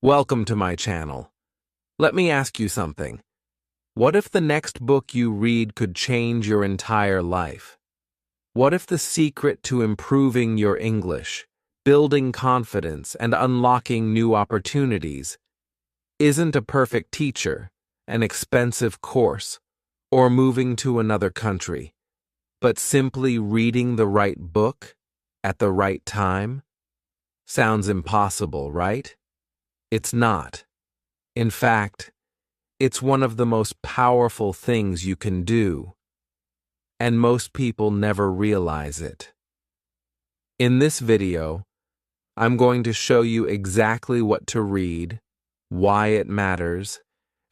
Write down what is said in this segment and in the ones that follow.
Welcome to my channel. Let me ask you something. What if the next book you read could change your entire life? What if the secret to improving your English, building confidence, and unlocking new opportunities isn't a perfect teacher, an expensive course, or moving to another country, but simply reading the right book at the right time? Sounds impossible, right? It's not. In fact, it's one of the most powerful things you can do, and most people never realize it. In this video, I'm going to show you exactly what to read, why it matters,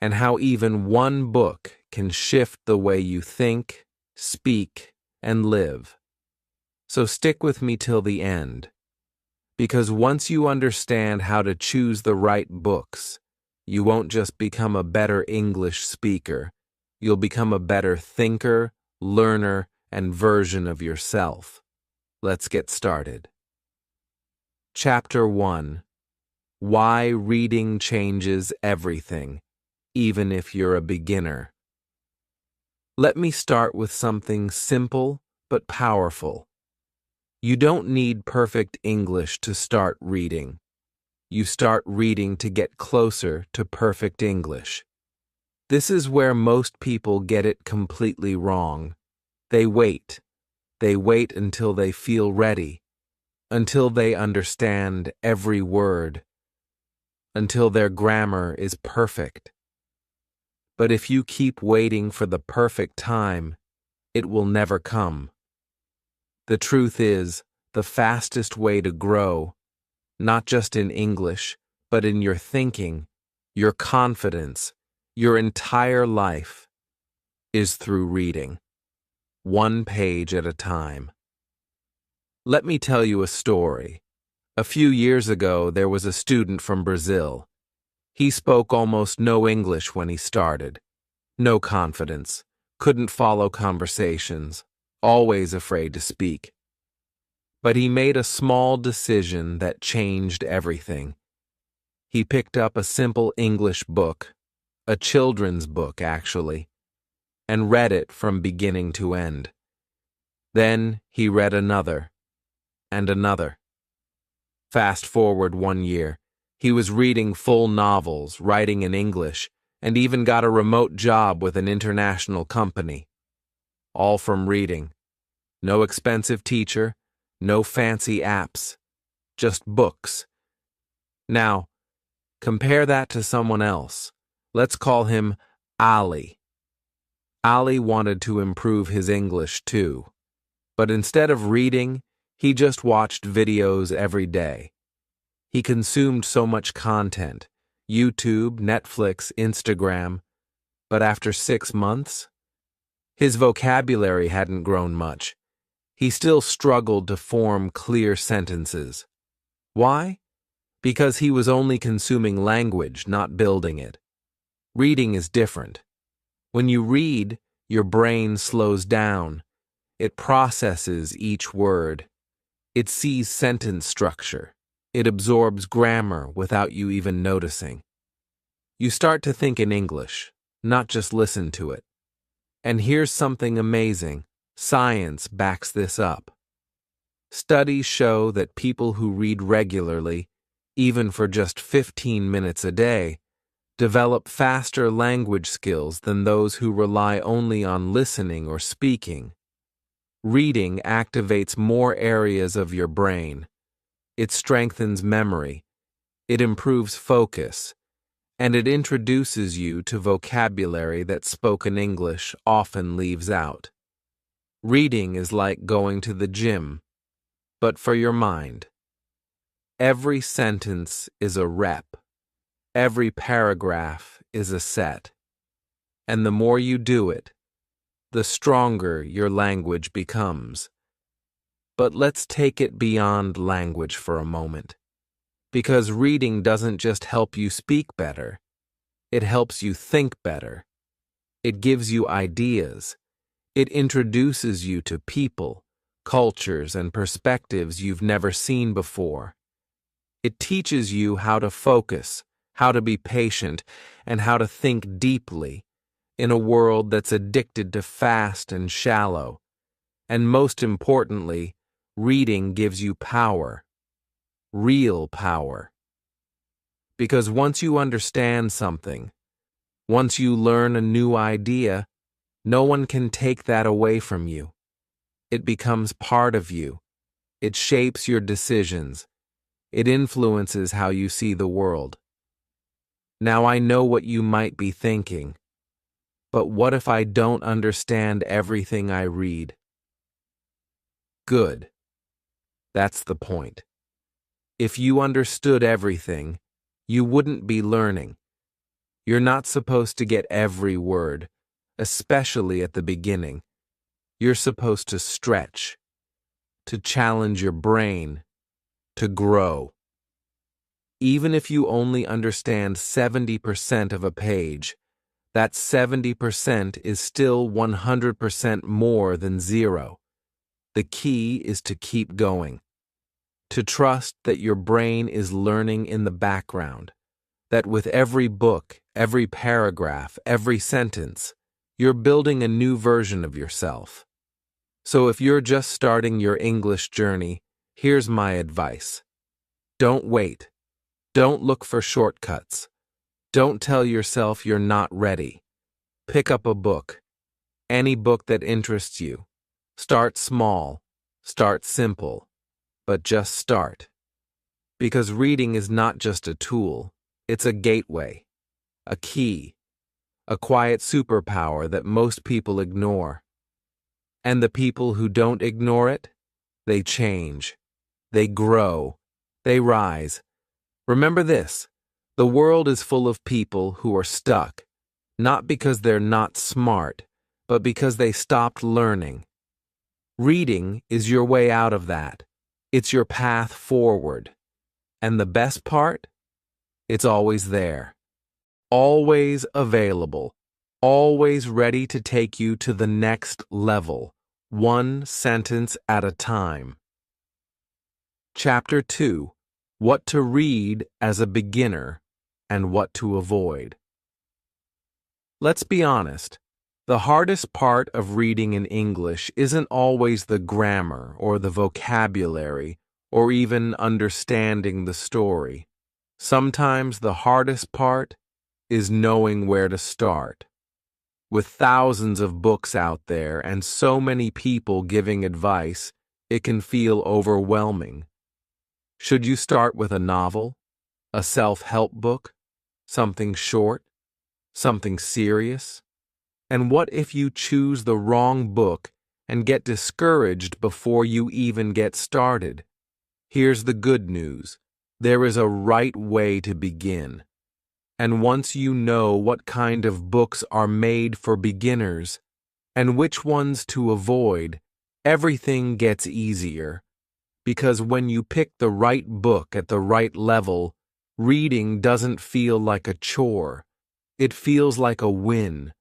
and how even one book can shift the way you think, speak, and live. So stick with me till the end. Because once you understand how to choose the right books, you won't just become a better English speaker, you'll become a better thinker, learner, and version of yourself. Let's get started. Chapter 1. Why Reading Changes Everything, even if you're a beginner. Let me start with something simple but powerful. You don't need perfect English to start reading. You start reading to get closer to perfect English. This is where most people get it completely wrong. They wait. They wait until they feel ready, until they understand every word, until their grammar is perfect. But if you keep waiting for the perfect time, it will never come. The truth is, the fastest way to grow, not just in English, but in your thinking, your confidence, your entire life, is through reading, one page at a time. Let me tell you a story. A few years ago, there was a student from Brazil. He spoke almost no English when he started. No confidence, couldn't follow conversations, always afraid to speak. But he made a small decision that changed everything. He picked up a simple English book, a children's book actually, and read it from beginning to end. Then he read another, and another. Fast forward 1 year, he was reading full novels, writing in English, and even got a remote job with an international company. All from reading. No expensive teacher, no fancy apps, just books. Now, compare that to someone else. Let's call him Ali. Ali wanted to improve his English too, but instead of reading, he just watched videos every day. He consumed so much content, YouTube, Netflix, Instagram, but after 6 months, his vocabulary hadn't grown much. He still struggled to form clear sentences. Why? Because he was only consuming language, not building it. Reading is different. When you read, your brain slows down. It processes each word. It sees sentence structure. It absorbs grammar without you even noticing. You start to think in English, not just listen to it. And here's something amazing. Science backs this up. Studies show that people who read regularly, even for just 15 minutes a day, develop faster language skills than those who rely only on listening or speaking. Reading activates more areas of your brain. It strengthens memory, it improves focus, and it introduces you to vocabulary that spoken English often leaves out. Reading is like going to the gym, but for your mind. Every sentence is a rep. Every paragraph is a set. And the more you do it, the stronger your language becomes. But let's take it beyond language for a moment. Because reading doesn't just help you speak better. It helps you think better. It gives you ideas. It introduces you to people, cultures, and perspectives you've never seen before. It teaches you how to focus, how to be patient, and how to think deeply in a world that's addicted to fast and shallow. And most importantly, reading gives you power, real power. Because once you understand something, once you learn a new idea, no one can take that away from you. It becomes part of you. It shapes your decisions. It influences how you see the world. Now I know what you might be thinking, but what if I don't understand everything I read? Good. That's the point. If you understood everything, you wouldn't be learning. You're not supposed to get every word, especially at the beginning. You're supposed to stretch, to challenge your brain, to grow. Even if you only understand 70% of a page, that 70% is still 100% more than zero. The key is to keep going, to trust that your brain is learning in the background, that with every book, every paragraph, every sentence, you're building a new version of yourself. So if you're just starting your English journey, here's my advice. Don't wait. Don't look for shortcuts. Don't tell yourself you're not ready. Pick up a book, any book that interests you. Start small, start simple, but just start. Because reading is not just a tool, it's a gateway, a key, a quiet superpower that most people ignore. And the people who don't ignore it, they change, they grow, they rise. Remember this, the world is full of people who are stuck, not because they're not smart, but because they stopped learning. Reading is your way out of that. It's your path forward. And the best part? It's always there. Always available. Always ready to take you to the next level, one sentence at a time. Chapter 2. What to read as a beginner and what to avoid. Let's be honest. The hardest part of reading in English isn't always the grammar or the vocabulary or even understanding the story. Sometimes the hardest part is knowing where to start. With thousands of books out there and so many people giving advice, it can feel overwhelming. Should you start with a novel, a self-help book, something short, something serious? And what if you choose the wrong book and get discouraged before you even get started? Here's the good news. There is a right way to begin. And once you know what kind of books are made for beginners and which ones to avoid, everything gets easier. Because when you pick the right book at the right level, reading doesn't feel like a chore. It feels like a win,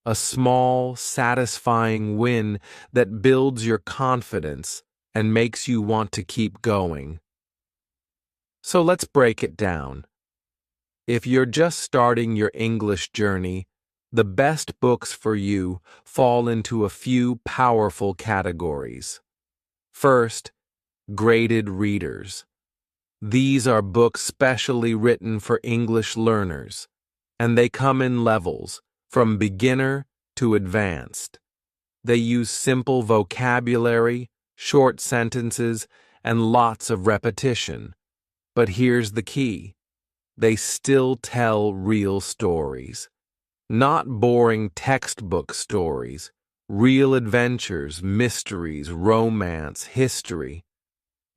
a small, satisfying win that builds your confidence and makes you want to keep going. So let's break it down. If you're just starting your English journey, the best books for you fall into a few powerful categories. First, graded readers. These are books specially written for English learners, and they come in levels, from beginner to advanced. They use simple vocabulary, short sentences, and lots of repetition. But here's the key. They still tell real stories. Not boring textbook stories, real adventures, mysteries, romance, history.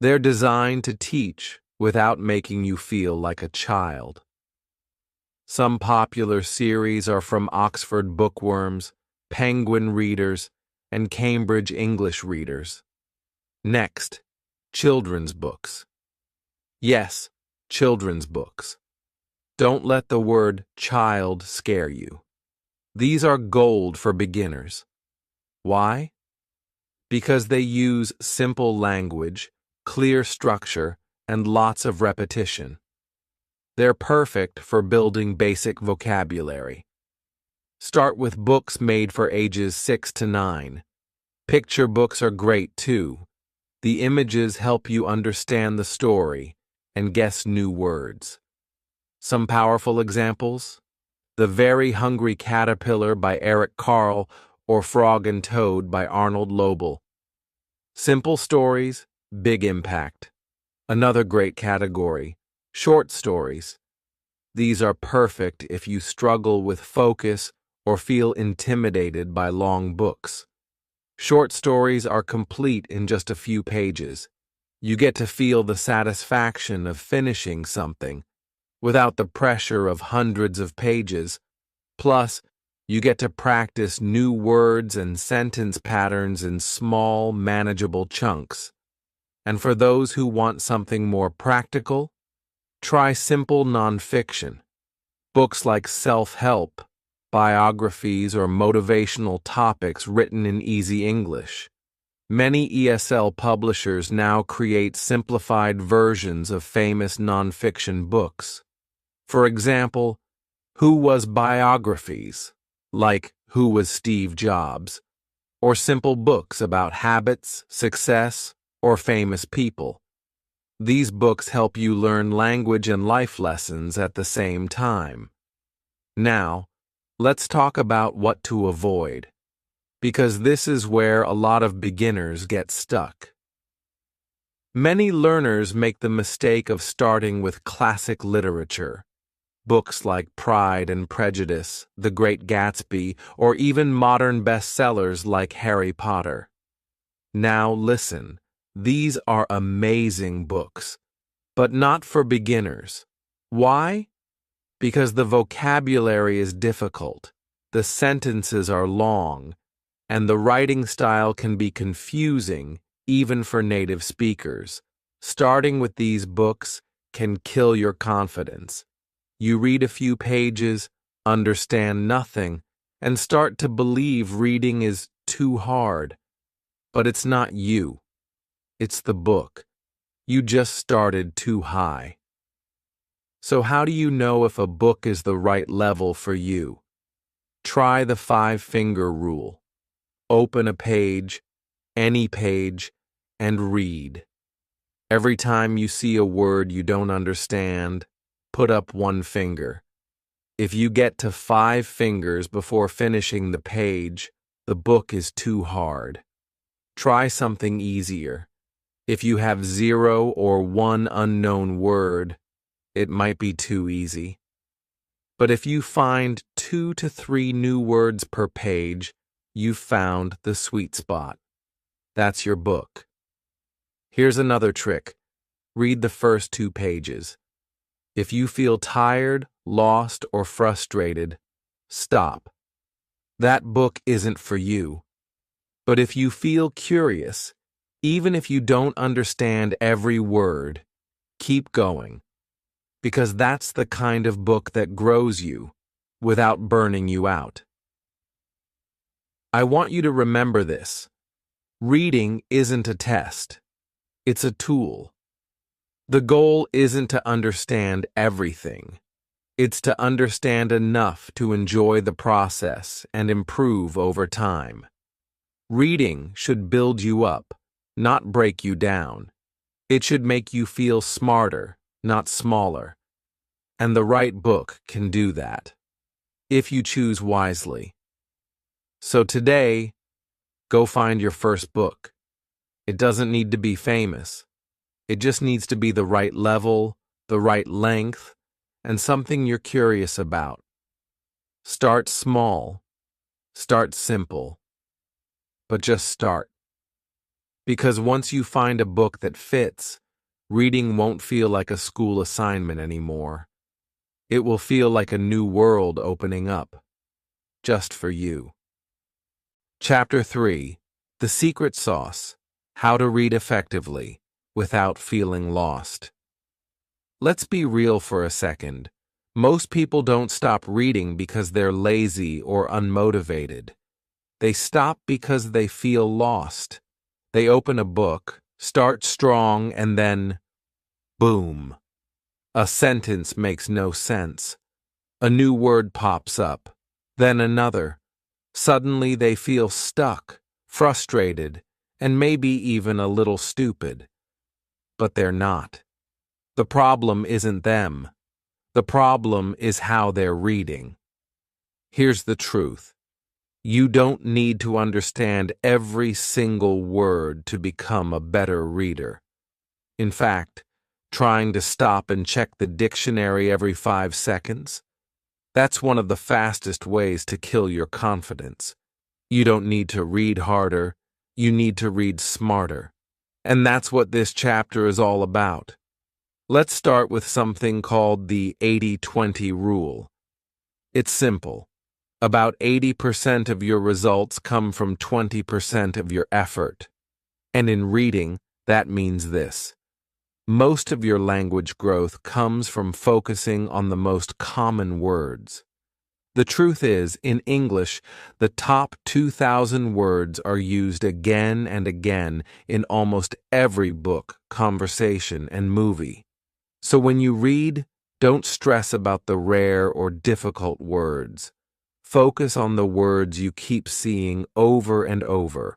They're designed to teach without making you feel like a child. Some popular series are from Oxford Bookworms, Penguin Readers, and Cambridge English Readers. Next, children's books. Yes, children's books. Don't let the word child scare you. These are gold for beginners. Why? Because they use simple language, clear structure, and lots of repetition. They're perfect for building basic vocabulary. Start with books made for ages 6 to 9. Picture books are great too. The images help you understand the story and guess new words. Some powerful examples: The Very Hungry Caterpillar by Eric Carle or Frog and Toad by Arnold Lobel. Simple stories, big impact. Another great category: short stories. These are perfect if you struggle with focus or feel intimidated by long books. Short stories are complete in just a few pages. You get to feel the satisfaction of finishing something without the pressure of hundreds of pages. Plus, you get to practice new words and sentence patterns in small, manageable chunks. And for those who want something more practical, try simple nonfiction. Books like self-help, biographies, or motivational topics written in easy English. Many ESL publishers now create simplified versions of famous nonfiction books. For example, Who Was biographies, like Who Was Steve Jobs, or simple books about habits, success, or famous people. These books help you learn language and life lessons at the same time. Now, let's talk about what to avoid, because this is where a lot of beginners get stuck. Many learners make the mistake of starting with classic literature. Books like Pride and Prejudice, The Great Gatsby, or even modern bestsellers like Harry Potter. Now listen, these are amazing books, but not for beginners. Why? Because the vocabulary is difficult, the sentences are long, and the writing style can be confusing even for native speakers. Starting with these books can kill your confidence. You read a few pages, understand nothing, and start to believe reading is too hard. But it's not you. It's the book. You just started too high. So how do you know if a book is the right level for you? Try the 5-finger rule. Open a page, any page, and read. Every time you see a word you don't understand, put up 1 finger. If you get to 5 fingers before finishing the page, the book is too hard. Try something easier. If you have 0 or 1 unknown word, it might be too easy. But if you find 2 to 3 new words per page, you've found the sweet spot. That's your book. Here's another trick. Read the first 2 pages. If you feel tired, lost, or frustrated, stop. That book isn't for you. But if you feel curious, even if you don't understand every word, keep going. Because that's the kind of book that grows you without burning you out. I want you to remember this. Reading isn't a test. It's a tool. The goal isn't to understand everything. It's to understand enough to enjoy the process and improve over time. Reading should build you up, not break you down. It should make you feel smarter, not smaller. And the right book can do that, if you choose wisely. So today, go find your first book. It doesn't need to be famous. It just needs to be the right level, the right length, and something you're curious about. Start small. Start simple. But just start. Because once you find a book that fits, reading won't feel like a school assignment anymore. It will feel like a new world opening up, just for you. Chapter 3: The Secret Sauce: How to Read Effectively Without Feeling Lost. Let's be real for a second. Most people don't stop reading because they're lazy or unmotivated. They stop because they feel lost. They open a book, start strong, and then, boom, A sentence makes no sense. A new word pops up, then another. Suddenly they feel stuck, frustrated, and maybe even a little stupid. But they're not. The problem isn't them. The problem is how they're reading. Here's the truth. You don't need to understand every single word to become a better reader. In fact, trying to stop and check the dictionary every 5 seconds, that's one of the fastest ways to kill your confidence. You don't need to read harder, you need to read smarter. And that's what this chapter is all about. Let's start with something called the 80-20 rule. It's simple. About 80% of your results come from 20% of your effort. And in reading, that means this. Most of your language growth comes from focusing on the most common words. The truth is, in English, the top 2,000 words are used again and again in almost every book, conversation, and movie. So when you read, don't stress about the rare or difficult words. Focus on the words you keep seeing over and over.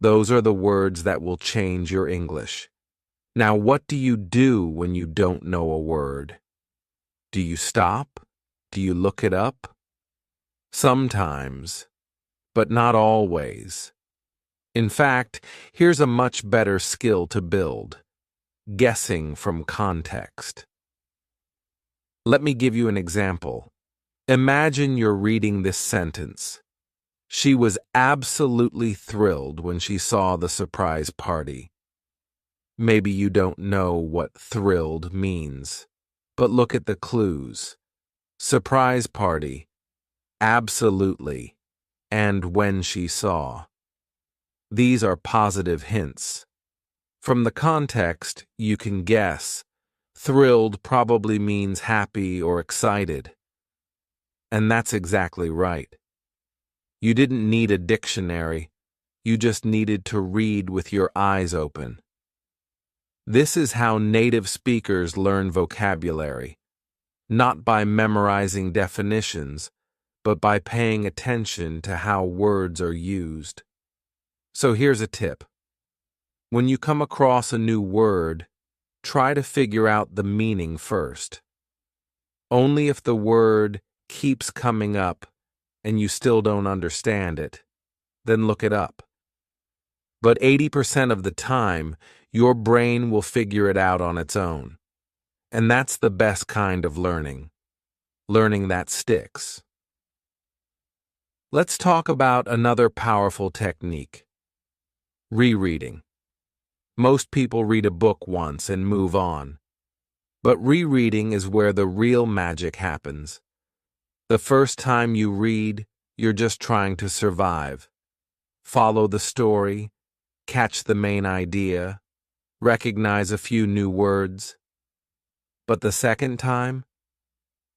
Those are the words that will change your English. Now, what do you do when you don't know a word? Do you stop? Do you look it up? Sometimes, but not always. In fact, here's a much better skill to build: guessing from context. Let me give you an example. Imagine you're reading this sentence. She was absolutely thrilled when she saw the surprise party. Maybe you don't know what thrilled means, but look at the clues. Surprise party, absolutely, and when she saw. These are positive hints. From the context, you can guess. Thrilled probably means happy or excited. And that's exactly right. You didn't need a dictionary. You just needed to read with your eyes open. This is how native speakers learn vocabulary, not by memorizing definitions, but by paying attention to how words are used. So here's a tip. When you come across a new word, try to figure out the meaning first. Only if the word keeps coming up and you still don't understand it, then look it up. But 80% of the time, your brain will figure it out on its own. And that's the best kind of learning. Learning that sticks. Let's talk about another powerful technique. Rereading. Most people read a book once and move on. But rereading is where the real magic happens. The first time you read, you're just trying to survive. Follow the story, catch the main idea, recognize a few new words. But the second time,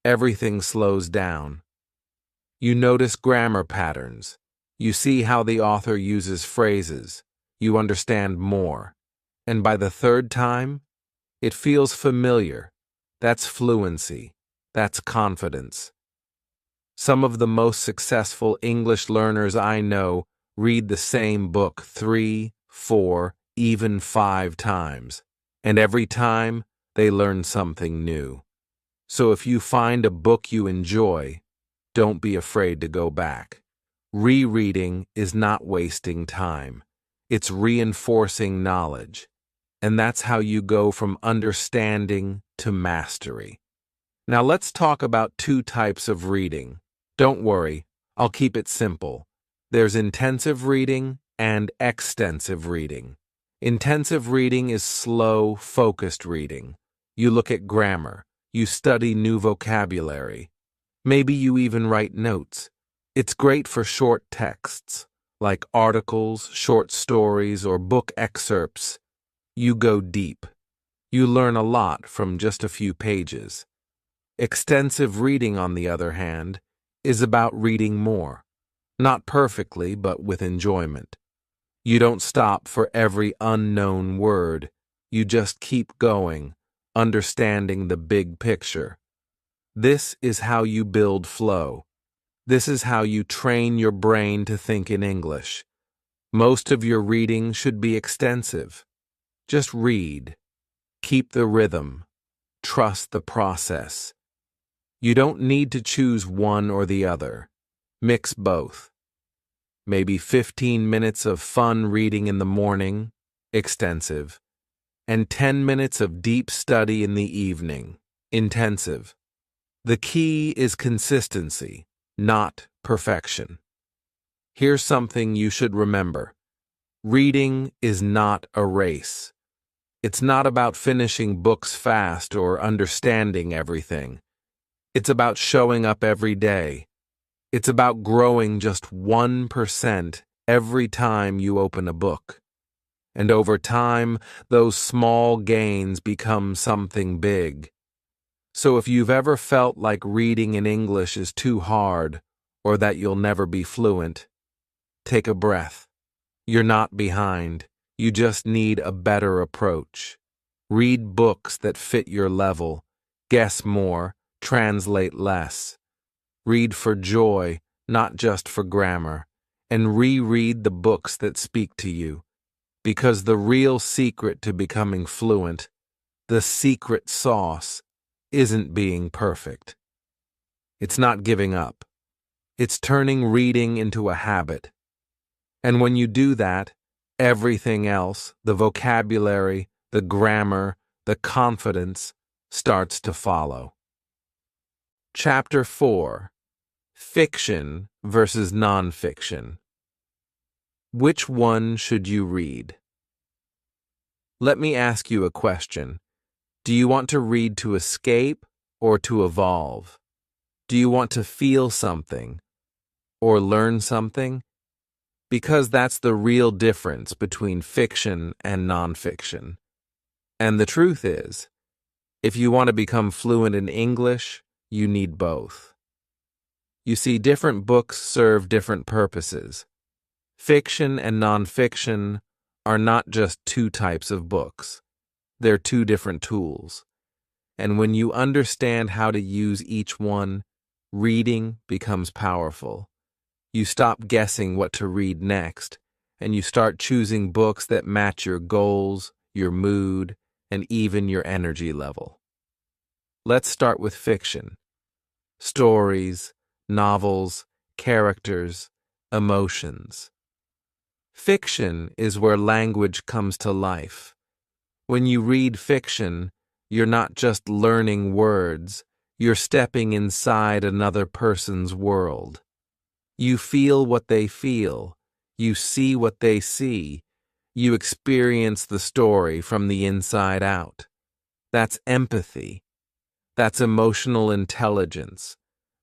everything slows down. You notice grammar patterns. You see how the author uses phrases. You understand more. And by the third time, it feels familiar. That's fluency. That's confidence. Some of the most successful English learners I know read the same book 3, 4, even 5 times. And every time, they learn something new. So if you find a book you enjoy, don't be afraid to go back. Rereading is not wasting time. It's reinforcing knowledge. And that's how you go from understanding to mastery. Now let's talk about 2 types of reading. Don't worry, I'll keep it simple. There's intensive reading and extensive reading. Intensive reading is slow, focused reading. You look at grammar. You study new vocabulary. Maybe you even write notes. It's great for short texts, like articles, short stories, or book excerpts. You go deep. You learn a lot from just a few pages. Extensive reading, on the other hand, is about reading more. Not perfectly, but with enjoyment. You don't stop for every unknown word. You just keep going, understanding the big picture. This is how you build flow. This is how you train your brain to think in English. Most of your reading should be extensive. Just read. Keep the rhythm. Trust the process. You don't need to choose one or the other. Mix both. Maybe 15 minutes of fun reading in the morning, extensive, and 10 minutes of deep study in the evening, intensive. The key is consistency, not perfection. Here's something you should remember. Reading is not a race. It's not about finishing books fast or understanding everything. It's about showing up every day. It's about growing just 1% every time you open a book. And over time, those small gains become something big. So if you've ever felt like reading in English is too hard, or that you'll never be fluent, take a breath. You're not behind. You just need a better approach. Read books that fit your level. Guess more. Translate less. Read for joy, not just for grammar. And reread the books that speak to you. Because the real secret to becoming fluent, the secret sauce, isn't being perfect. It's not giving up. It's turning reading into a habit. And when you do that, everything else, the vocabulary, the grammar, the confidence, starts to follow. Chapter 4. Fiction versus nonfiction. Which one should you read? Let me ask you a question. Do you want to read to escape or to evolve? Do you want to feel something or learn something? Because that's the real difference between fiction and nonfiction. And the truth is, if you want to become fluent in English, you need both. You see, different books serve different purposes. Fiction and nonfiction are not just two types of books. They're two different tools. And when you understand how to use each one, reading becomes powerful. You stop guessing what to read next, and you start choosing books that match your goals, your mood, and even your energy level. Let's start with fiction. Stories, novels, characters, emotions. Fiction is where language comes to life. When you read fiction, you're not just learning words, you're stepping inside another person's world. You feel what they feel, you see what they see, you experience the story from the inside out. That's empathy. That's emotional intelligence.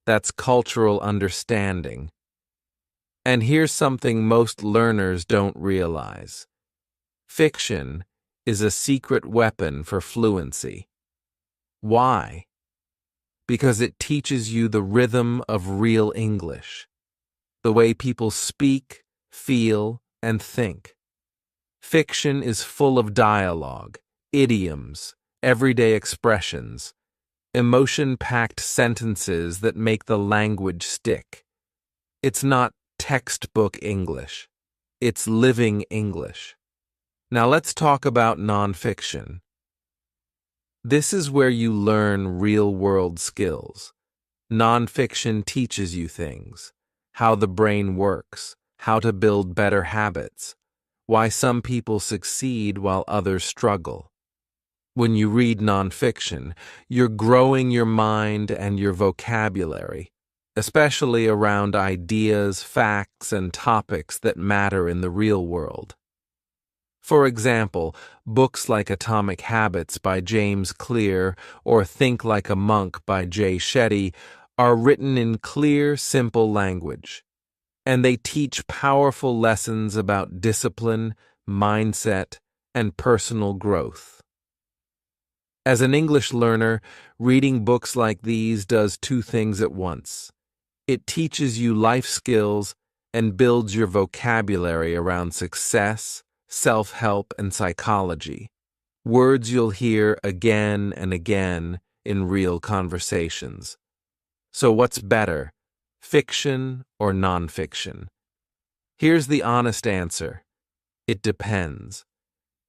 That's cultural understanding. And here's something most learners don't realize. Fiction is a secret weapon for fluency. Why? Because it teaches you the rhythm of real English, the way people speak, feel, and think. Fiction is full of dialogue, idioms, everyday expressions, emotion-packed sentences that make the language stick. It's not textbook English. It's living English. Now let's talk about nonfiction. This is where you learn real-world skills. Nonfiction teaches you things, how the brain works, how to build better habits, why some people succeed while others struggle. When you read nonfiction, you're growing your mind and your vocabulary, especially around ideas, facts, and topics that matter in the real world. For example, books like Atomic Habits by James Clear or Think Like a Monk by Jay Shetty are written in clear, simple language, and they teach powerful lessons about discipline, mindset, and personal growth. As an English learner, reading books like these does two things at once. It teaches you life skills and builds your vocabulary around success, self-help, and psychology. Words you'll hear again and again in real conversations. So what's better, fiction or nonfiction? Here's the honest answer. It depends.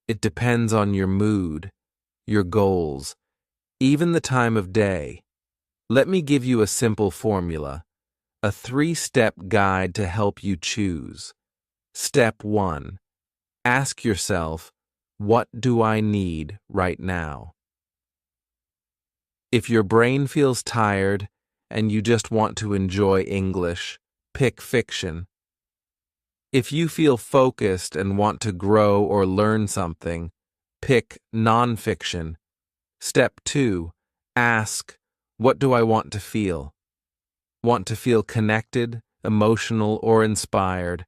It depends on your mood, your goals, even the time of day. Let me give you a simple formula, a 3-step guide to help you choose. Step 1. Ask yourself, what do I need right now? If your brain feels tired and you just want to enjoy English, pick fiction. If you feel focused and want to grow or learn something, pick nonfiction. Step 2. Ask, what do I want to feel? Want to feel connected, emotional, or inspired?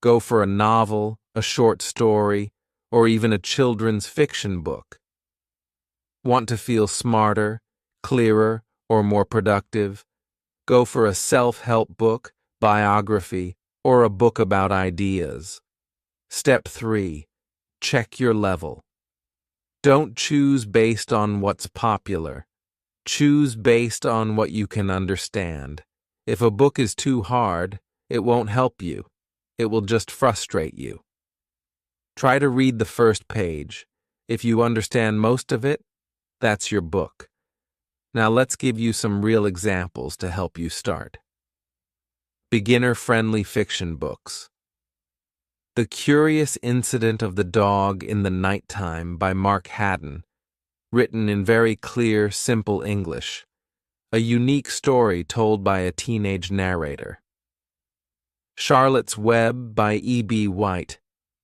Go for a novel, a short story, or even a children's fiction book. Want to feel smarter, clearer, or more productive? Go for a self-help book, biography, or a book about ideas. Step 3. Check your level. Don't choose based on what's popular. Choose based on what you can understand. If a book is too hard, it won't help you. It will just frustrate you. Try to read the first page. If you understand most of it, that's your book. Now let's give you some real examples to help you start. Beginner-friendly fiction books. The Curious Incident of the Dog in the Nighttime by Mark Haddon, written in very clear, simple English. A unique story told by a teenage narrator. Charlotte's Web by E.B. White,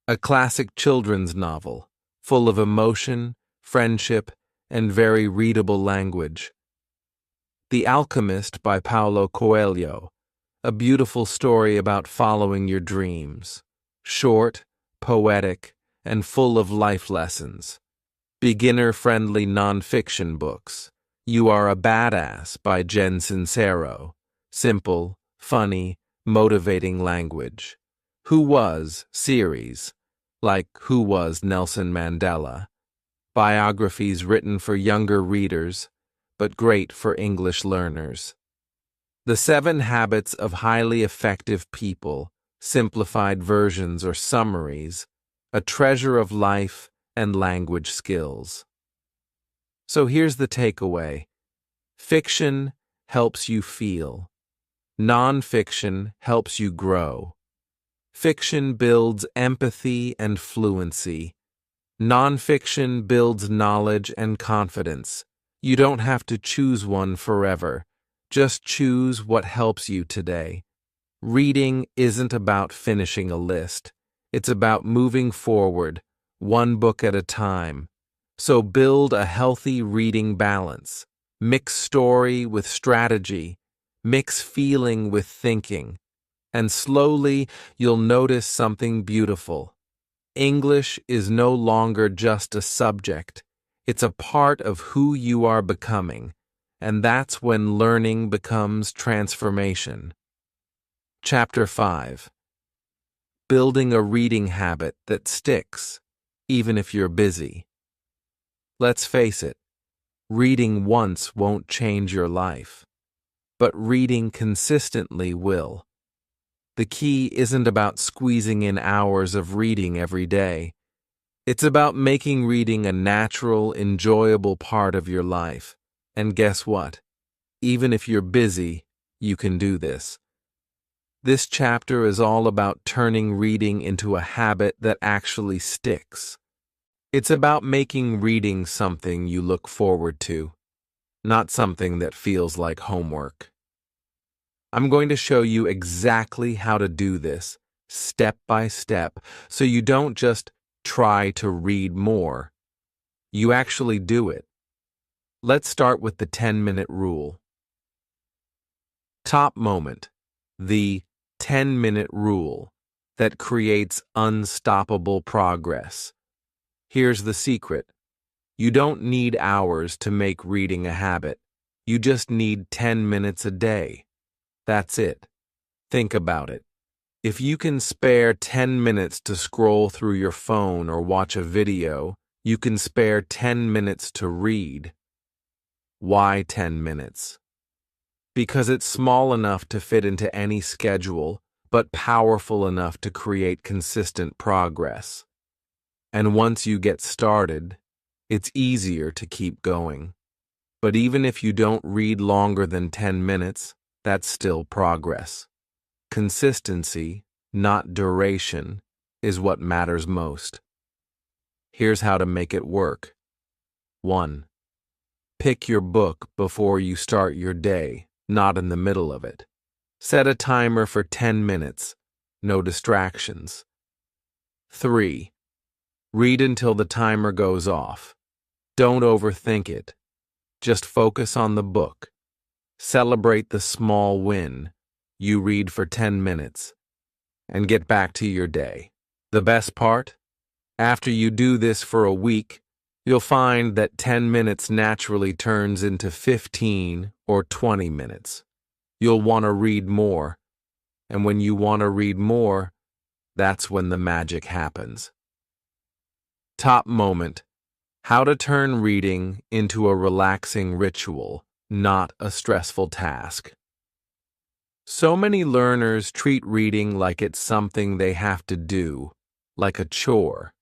a classic children's novel, full of emotion, friendship, and very readable language. The Alchemist by Paulo Coelho, a beautiful story about following your dreams. Short, poetic, and full of life lessons. Beginner-friendly nonfiction books. You Are a Badass by Jen Sincero. Simple, funny, motivating language. Who Was series, like Who Was Nelson Mandela. Biographies written for younger readers, but great for English learners. The 7 Habits of Highly Effective People, simplified versions or summaries, a treasure of life and language skills. So here's the takeaway. Fiction helps you feel. Nonfiction helps you grow. Fiction builds empathy and fluency. Nonfiction builds knowledge and confidence. You don't have to choose one forever. Just choose what helps you today. Reading isn't about finishing a list. It's about moving forward, one book at a time. So build a healthy reading balance. Mix story with strategy. Mix feeling with thinking. And slowly you'll notice something beautiful. English is no longer just a subject. It's a part of who you are becoming. And that's when learning becomes transformation. Chapter 5. Building a reading habit that sticks, even if you're busy. Let's face it, reading once won't change your life, but reading consistently will. The key isn't about squeezing in hours of reading every day. It's about making reading a natural, enjoyable part of your life. And guess what? Even if you're busy, you can do this. This chapter is all about turning reading into a habit that actually sticks. It's about making reading something you look forward to, not something that feels like homework. I'm going to show you exactly how to do this, step by step, so you don't just try to read more. You actually do it. Let's start with the 10-minute rule. Top moment. The 10-minute rule that creates unstoppable progress. Here's the secret. You don't need hours to make reading a habit. You just need 10 minutes a day. That's it. Think about it. If you can spare 10 minutes to scroll through your phone or watch a video, You can spare 10 minutes to read. Why 10 minutes? Because it's small enough to fit into any schedule, but powerful enough to create consistent progress. And once you get started, it's easier to keep going. But even if you don't read longer than 10 minutes, that's still progress. Consistency, not duration, is what matters most. Here's how to make it work. 1. Pick your book before you start your day, not in the middle of it. Set a timer for 10 minutes, no distractions. 3. Read until the timer goes off. Don't overthink it. Just focus on the book. Celebrate the small win. You read for 10 minutes. And get back to your day. The best part? After you do this for a week, you'll find that 10 minutes naturally turns into 15 or 20 minutes. You'll want to read more. And when you want to read more, that's when the magic happens. Top moment: how to turn reading into a relaxing ritual, not a stressful task. So many learners treat reading like it's something they have to do, like a chore.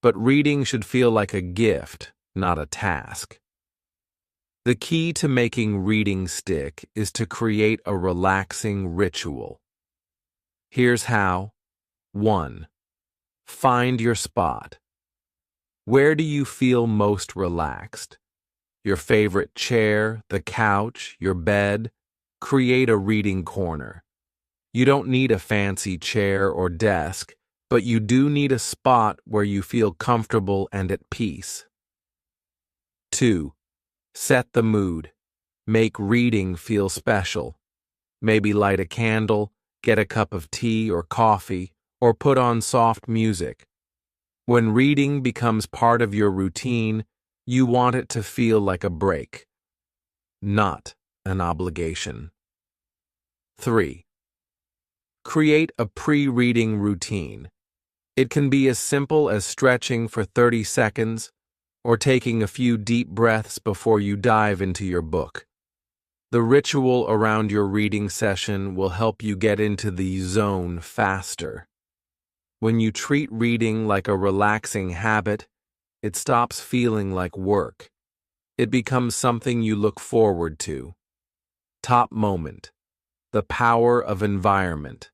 But reading should feel like a gift, not a task. The key to making reading stick is to create a relaxing ritual. Here's how. 1. Find your spot. Where do you feel most relaxed? Your favorite chair, the couch, your bed? Create a reading corner. You don't need a fancy chair or desk, but you do need a spot where you feel comfortable and at peace. 2. Set the mood. Make reading feel special. Maybe light a candle, get a cup of tea or coffee, or put on soft music. When reading becomes part of your routine, you want it to feel like a break, not an obligation. 3. Create a pre-reading routine. It can be as simple as stretching for 30 seconds or taking a few deep breaths before you dive into your book. The ritual around your reading session will help you get into the zone faster. When you treat reading like a relaxing habit, it stops feeling like work. It becomes something you look forward to. Top moment: the power of environment.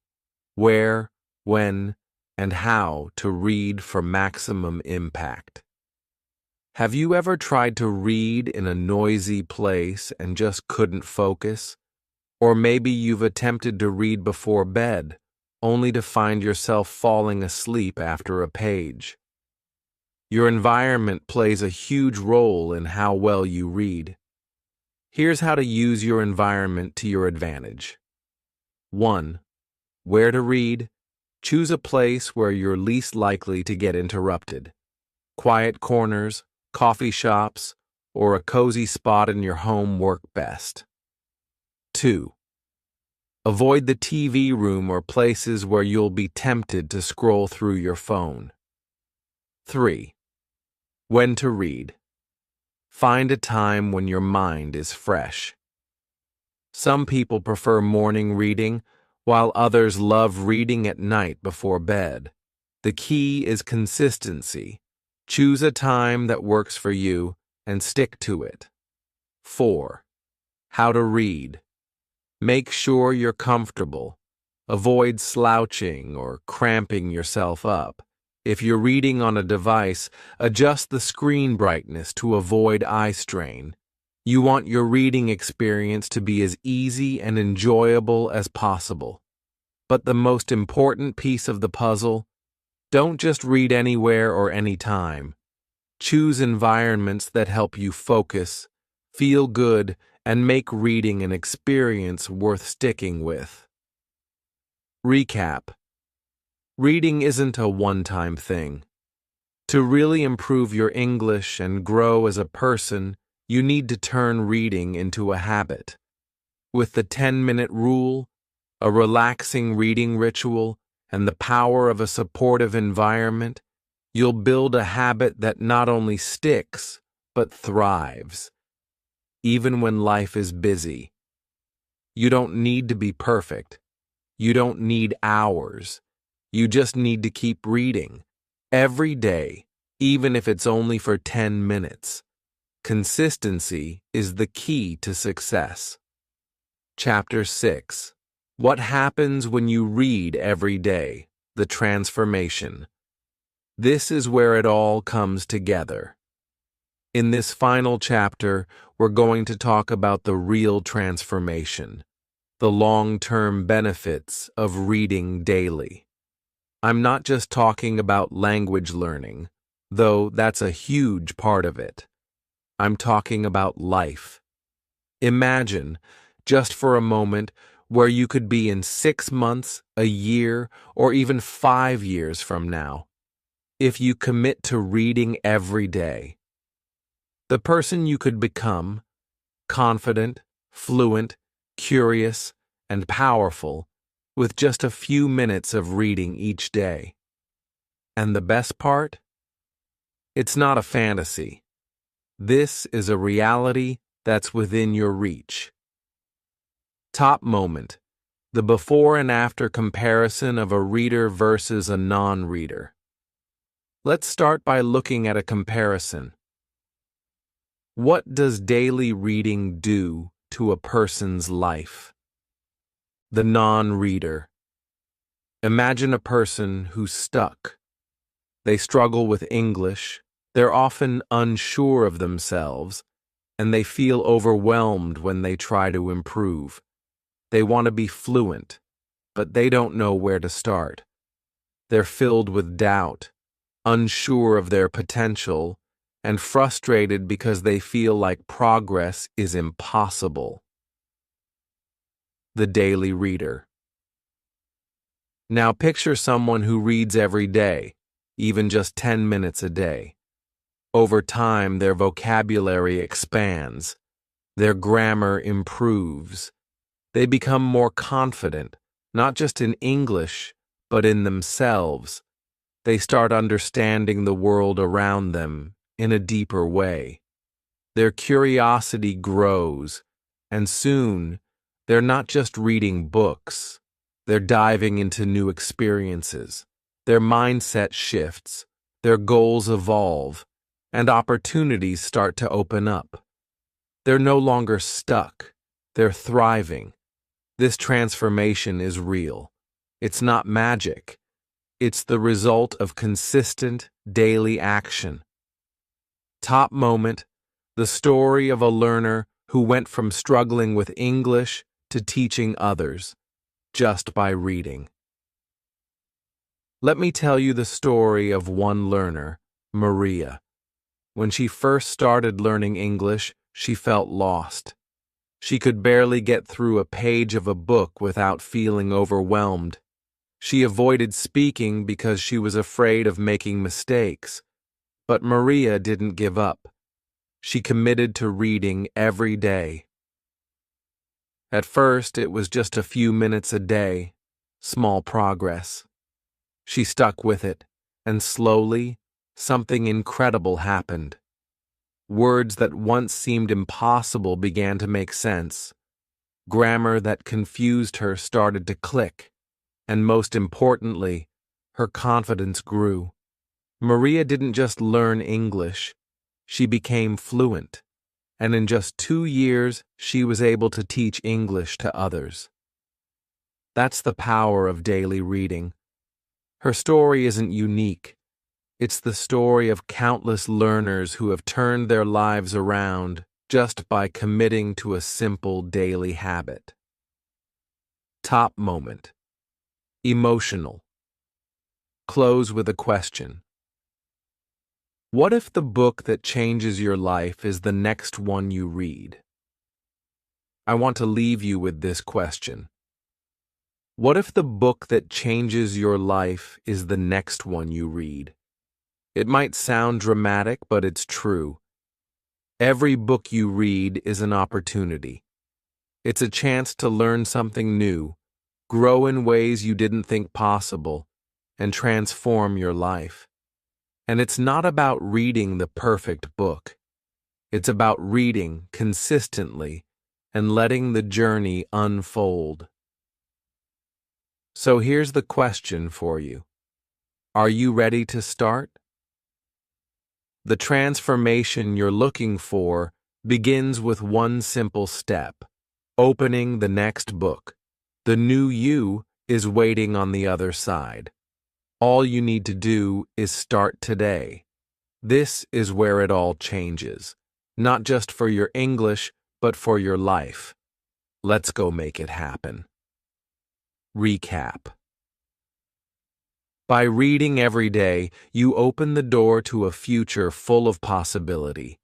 Where, when, and how to read for maximum impact. Have you ever tried to read in a noisy place and just couldn't focus? Or maybe you've attempted to read before bed, only to find yourself falling asleep after a page. Your environment plays a huge role in how well you read. Here's how to use your environment to your advantage. 1. Where to read. Choose a place where you're least likely to get interrupted. Quiet corners, coffee shops, or a cozy spot in your home work best. 2. Avoid the TV room or places where you'll be tempted to scroll through your phone. 3. When to read. Find a time when your mind is fresh. Some people prefer morning reading, while others love reading at night before bed. The key is consistency. Choose a time that works for you and stick to it. 4. How to read. Make sure you're comfortable. Avoid slouching or cramping yourself up. If you're reading on a device, adjust the screen brightness to avoid eye strain. You want your reading experience to be as easy and enjoyable as possible. But the most important piece of the puzzle: don't just read anywhere or anytime. Choose environments that help you focus, feel good, and make reading an experience worth sticking with. Recap. Reading isn't a one-time thing. To really improve your English and grow as a person, you need to turn reading into a habit. With the 10-minute rule, a relaxing reading ritual, and the power of a supportive environment, You'll build a habit that not only sticks, but thrives, even when life is busy. You don't need to be perfect. You don't need hours. You just need to keep reading. Every day, even if it's only for 10 minutes. Consistency is the key to success. Chapter 6. What happens when you read every day? The transformation. This is where it all comes together. In this final chapter, we're going to talk about the real transformation, the long-term benefits of reading daily. I'm not just talking about language learning, though that's a huge part of it. I'm talking about life. Imagine, just for a moment, where you could be in 6 months, a year, or even 5 years from now, if you commit to reading every day. The person you could become, confident, fluent, curious, and powerful, with just a few minutes of reading each day. And the best part? It's not a fantasy. This is a reality that's within your reach. Top moment: the before and after comparison of a reader versus a non-reader. Let's start by looking at a comparison. What does daily reading do to a person's life? The non-reader. Imagine a person who's stuck. They struggle with English, they're often unsure of themselves, and they feel overwhelmed when they try to improve. They want to be fluent, but they don't know where to start. They're filled with doubt, unsure of their potential, and frustrated because they feel like progress is impossible. The daily reader. Now picture someone who reads every day, even just 10 minutes a day. Over time, their vocabulary expands, their grammar improves. They become more confident, not just in English, but in themselves. They start understanding the world around them in a deeper way. Their curiosity grows, and soon, they're not just reading books. They're diving into new experiences. Their mindset shifts, their goals evolve, and opportunities start to open up. They're no longer stuck. They're thriving. This transformation is real. It's not magic. It's the result of consistent daily action. Top moment: the story of a learner who went from struggling with English to teaching others, just by reading. Let me tell you the story of one learner, Maria. When she first started learning English, she felt lost. She could barely get through a page of a book without feeling overwhelmed. She avoided speaking because she was afraid of making mistakes. But Maria didn't give up. She committed to reading every day. At first, it was just a few minutes a day, small progress. She stuck with it, and slowly, something incredible happened. Words that once seemed impossible began to make sense. Grammar that confused her started to click, and most importantly, her confidence grew. Maria didn't just learn English, she became fluent, and in just 2 years, she was able to teach English to others. That's the power of daily reading. Her story isn't unique. It's the story of countless learners who have turned their lives around just by committing to a simple daily habit. Top moment: emotional. Close with a question. What if the book that changes your life is the next one you read? I want to leave you with this question. What if the book that changes your life is the next one you read? It might sound dramatic, but it's true. Every book you read is an opportunity. It's a chance to learn something new, grow in ways you didn't think possible, and transform your life. And it's not about reading the perfect book. It's about reading consistently and letting the journey unfold. So here's the question for you. Are you ready to start? The transformation you're looking for begins with one simple step: opening the next book. The new you is waiting on the other side. All you need to do is start today. This is where it all changes, not just for your English, but for your life. Let's go make it happen. Recap. By reading every day, you open the door to a future full of possibility.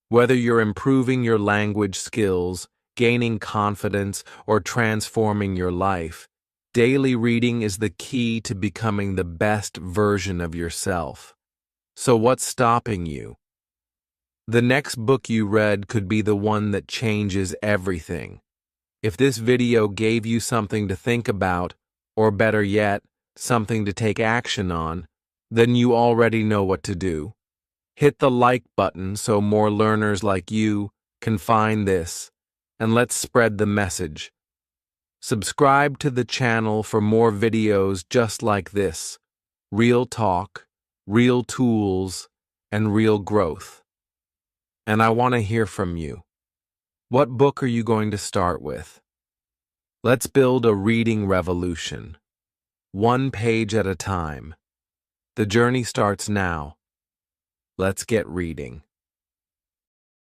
Whether you're improving your language skills, gaining confidence, or transforming your life, daily reading is the key to becoming the best version of yourself. So what's stopping you? The next book you read could be the one that changes everything. If this video gave you something to think about, or better yet, something to take action on, then you already know what to do. Hit the like button so more learners like you can find this, and let's spread the message. Subscribe to the channel for more videos just like this: real talk, real tools, and real growth. And I want to hear from you. What book are you going to start with? Let's build a reading revolution. One page at a time. The journey starts now. Let's get reading.